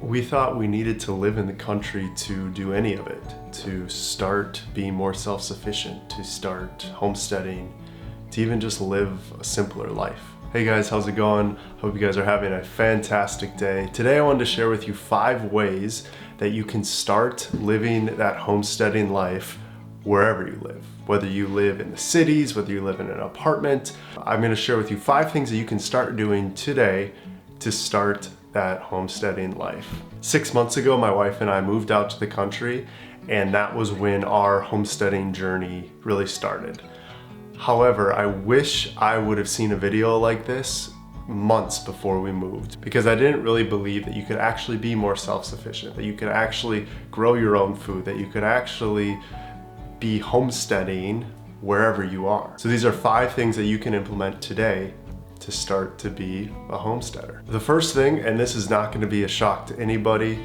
We thought we needed to live in the country to do any of it, to start being more self-sufficient, to start homesteading, to even just live a simpler life. Hey guys, how's it going? Hope you guys are having a fantastic day. Today I wanted to share with you 5 ways that you can start living that homesteading life wherever you live. Whether you live in the cities, whether you live in an apartment, I'm going to share with you 5 things that you can start doing today to start that homesteading life. 6 months ago, my wife and I moved out to the country, and that was when our homesteading journey really started. However, I wish I would have seen a video like this months before we moved, because I didn't really believe that you could actually be more self-sufficient, that you could actually grow your own food, that you could actually be homesteading wherever you are. So these are 5 things that you can implement today to start to be a homesteader. The first thing, and this is not going to be a shock to anybody,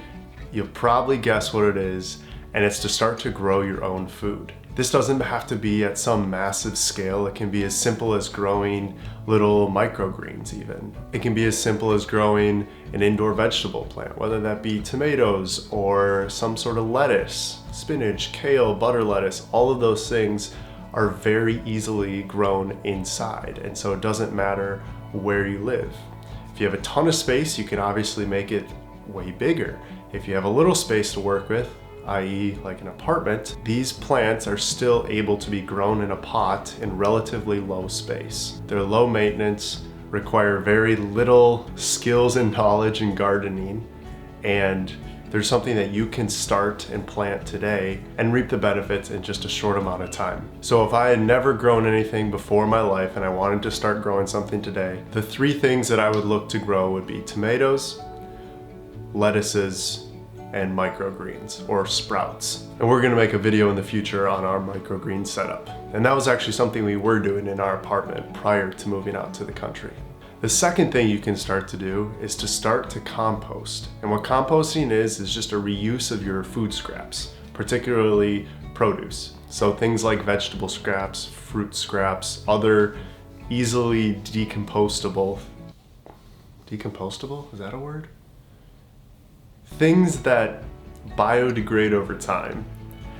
you'll probably guess what it is, and it's to start to grow your own food. This doesn't have to be at some massive scale. It can be as simple as growing little microgreens even. It can be as simple as growing an indoor vegetable plant, whether that be tomatoes or some sort of lettuce, spinach, kale, butter lettuce. All of those things are very easily grown inside, and so it doesn't matter where you live. If you have a ton of space, you can obviously make it way bigger. If you have a little space to work with, i.e. like an apartment, these plants are still able to be grown in a pot in relatively low space. They're low maintenance, require very little skills and knowledge in gardening, and there's something that you can start and plant today and reap the benefits in just a short amount of time. So if I had never grown anything before in my life and I wanted to start growing something today, the 3 things that I would look to grow would be tomatoes, lettuces, and microgreens or sprouts. And we're gonna make a video in the future on our microgreen setup. And that was actually something we were doing in our apartment prior to moving out to the country. The second thing you can start to do is to start to compost. And what composting is just a reuse of your food scraps, particularly produce. So things like vegetable scraps, fruit scraps, other easily decomposable, is that a word? Things that biodegrade over time.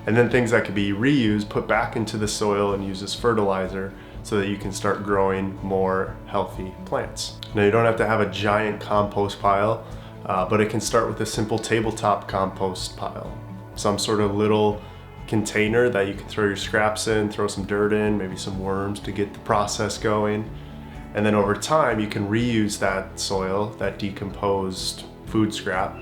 And then things that can be reused, put back into the soil and used as fertilizer, so that you can start growing more healthy plants. Now you don't have to have a giant compost pile, but it can start with a simple tabletop compost pile. Some sort of little container that you can throw your scraps in, throw some dirt in, maybe some worms to get the process going. And then over time you can reuse that soil, that decomposed food scrap,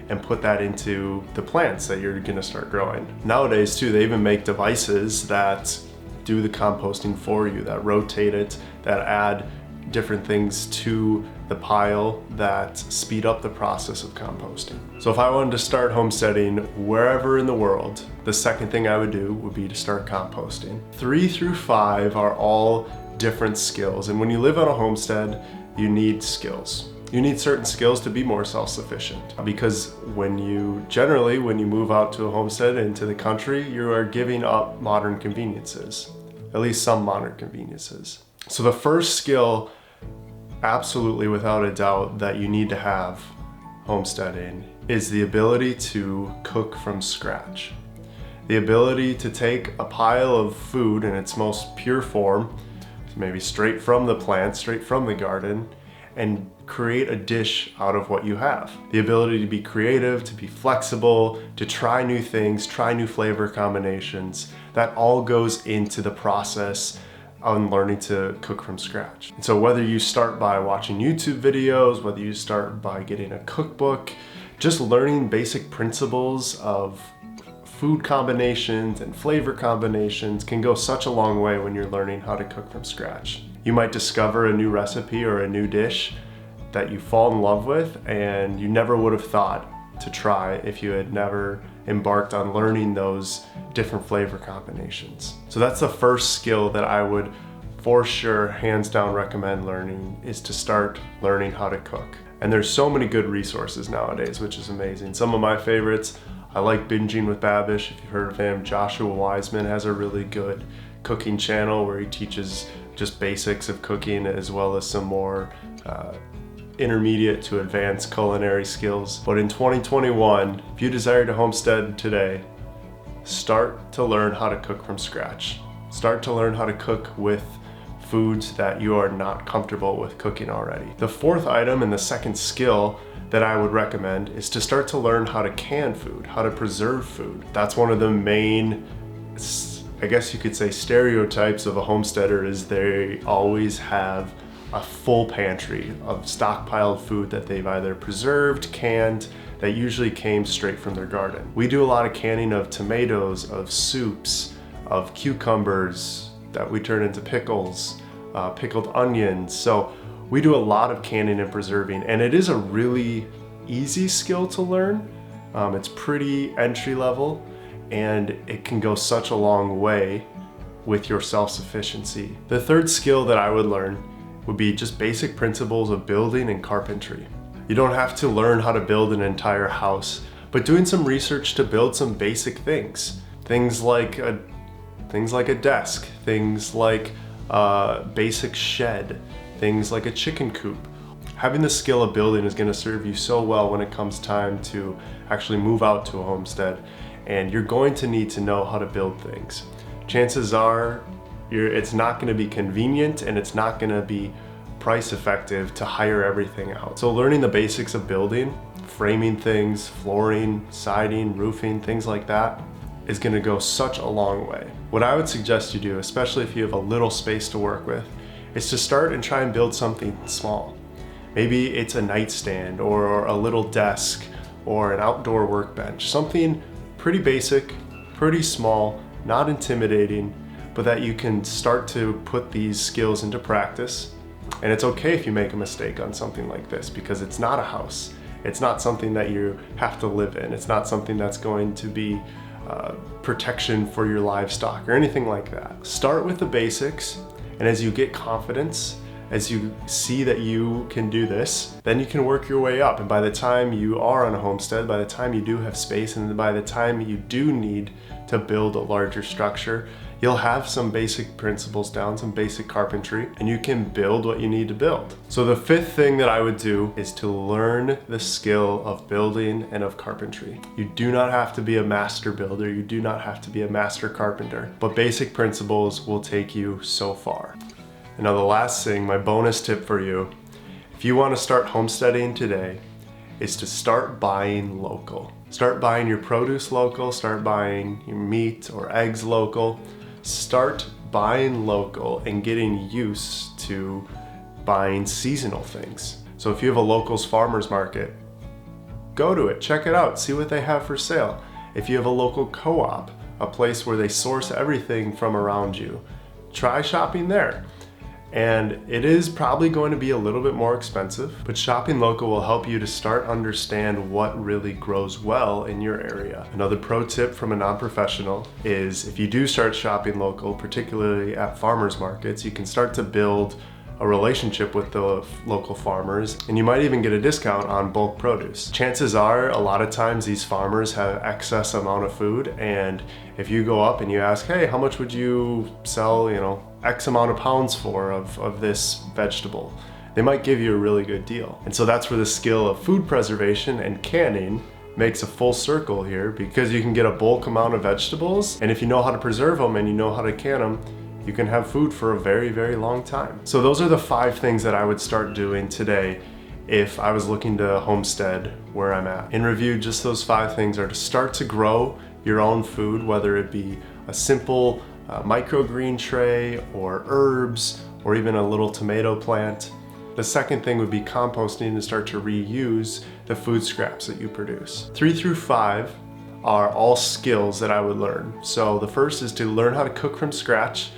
and put that into the plants that you're gonna start growing. Nowadays too, they even make devices that do the composting for you, that rotate it, that add different things to the pile that speed up the process of composting. So if I wanted to start homesteading wherever in the world, the second thing I would do would be to start composting. 3 through 5 are all different skills, and when you live on a homestead, you need skills. You need certain skills to be more self-sufficient, because when you move out to a homestead into the country, you are giving up modern conveniences, at least some modern conveniences. So the first skill, absolutely without a doubt, that you need to have homesteading is the ability to cook from scratch. The ability to take a pile of food in its most pure form, maybe straight from the plant, straight from the garden, and create a dish out of what you have. The ability to be creative, to be flexible, to try new things, try new flavor combinations, that all goes into the process on learning to cook from scratch. And so whether you start by watching YouTube videos, whether you start by getting a cookbook, just learning basic principles of food combinations and flavor combinations can go such a long way when you're learning how to cook from scratch. You might discover a new recipe or a new dish that you fall in love with and you never would have thought to try if you had never embarked on learning those different flavor combinations. So that's the first skill that I would for sure, hands down, recommend learning, is to start learning how to cook. And there's so many good resources nowadays, which is amazing. Some of my favorites, I like Binging with Babish, if you've heard of him. Joshua Wiseman has a really good cooking channel where he teaches just basics of cooking, as well as some more intermediate to advanced culinary skills. But in 2021, if you desire to homestead today, start to learn how to cook from scratch. Start to learn how to cook with foods that you are not comfortable with cooking already. The fourth item and the second skill that I would recommend is to start to learn how to can food, how to preserve food. That's one of the main, I guess you could say, stereotypes of a homesteader, is they always have a full pantry of stockpiled food that they've either preserved, canned, that usually came straight from their garden. We do a lot of canning of tomatoes, of soups, of cucumbers that we turn into pickles, pickled onions. So we do a lot of canning and preserving, and it is a really easy skill to learn. It's pretty entry level, and it can go such a long way with your self-sufficiency. The third skill that I would learn would be just basic principles of building and carpentry. You don't have to learn how to build an entire house, but doing some research to build some basic things. Things like a desk, things like a basic shed, things like a chicken coop. Having the skill of building is going to serve you so well when it comes time to actually move out to a homestead, and you're going to need to know how to build things. Chances are it's not going to be convenient, and it's not going to be price effective to hire everything out. So learning the basics of building, framing things, flooring, siding, roofing, things like that, is going to go such a long way. What I would suggest you do, especially if you have a little space to work with, is to start and try and build something small. Maybe it's a nightstand or a little desk or an outdoor workbench, something pretty basic, pretty small, not intimidating, but that you can start to put these skills into practice. And it's okay if you make a mistake on something like this, because it's not a house. It's not something that you have to live in. It's not something that's going to be protection for your livestock or anything like that. Start with the basics, and as you get confidence, as you see that you can do this, then you can work your way up. And by the time you are on a homestead, by the time you do have space, and by the time you do need to build a larger structure, you'll have some basic principles down, some basic carpentry, and you can build what you need to build. So the fifth thing that I would do is to learn the skill of building and of carpentry. You do not have to be a master builder, you do not have to be a master carpenter, but basic principles will take you so far. And now the last thing, my bonus tip for you, if you want to start homesteading today, is to start buying local. Start buying your produce local, start buying your meat or eggs local. Start buying local and getting used to buying seasonal things. So if you have a locals farmers market, go to it, check it out, see what they have for sale. If you have a local co-op, a place where they source everything from around you, try shopping there. And it is probably going to be a little bit more expensive, but shopping local will help you to start understand what really grows well in your area. Another pro tip from a non-professional is, if you do start shopping local, particularly at farmers markets, you can start to build a relationship with the local farmers, and you might even get a discount on bulk produce. Chances are, a lot of times these farmers have excess amount of food, and if you go up and you ask, hey, how much would you sell, X amount of pounds of this vegetable, they might give you a really good deal. And so that's where the skill of food preservation and canning makes a full circle here, because you can get a bulk amount of vegetables, and if you know how to preserve them and you know how to can them, you can have food for a very, very long time. So those are the 5 things that I would start doing today if I was looking to homestead where I'm at. In review, just those 5 things are to start to grow your own food, whether it be a simple microgreen tray or herbs or even a little tomato plant. The second thing would be composting, to start to reuse the food scraps that you produce. 3 through 5 are all skills that I would learn. So the first is to learn how to cook from scratch,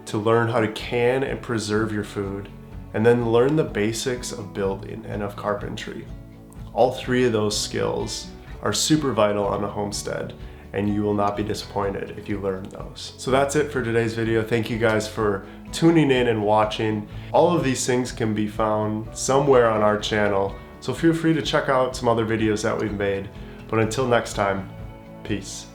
to learn how to can and preserve your food, and then learn the basics of building and of carpentry. All 3 of those skills are super vital on a homestead, and you will not be disappointed if you learn those. So that's it for today's video. Thank you guys for tuning in and watching. All of these things can be found somewhere on our channel, so feel free to check out some other videos that we've made. But until next time, peace.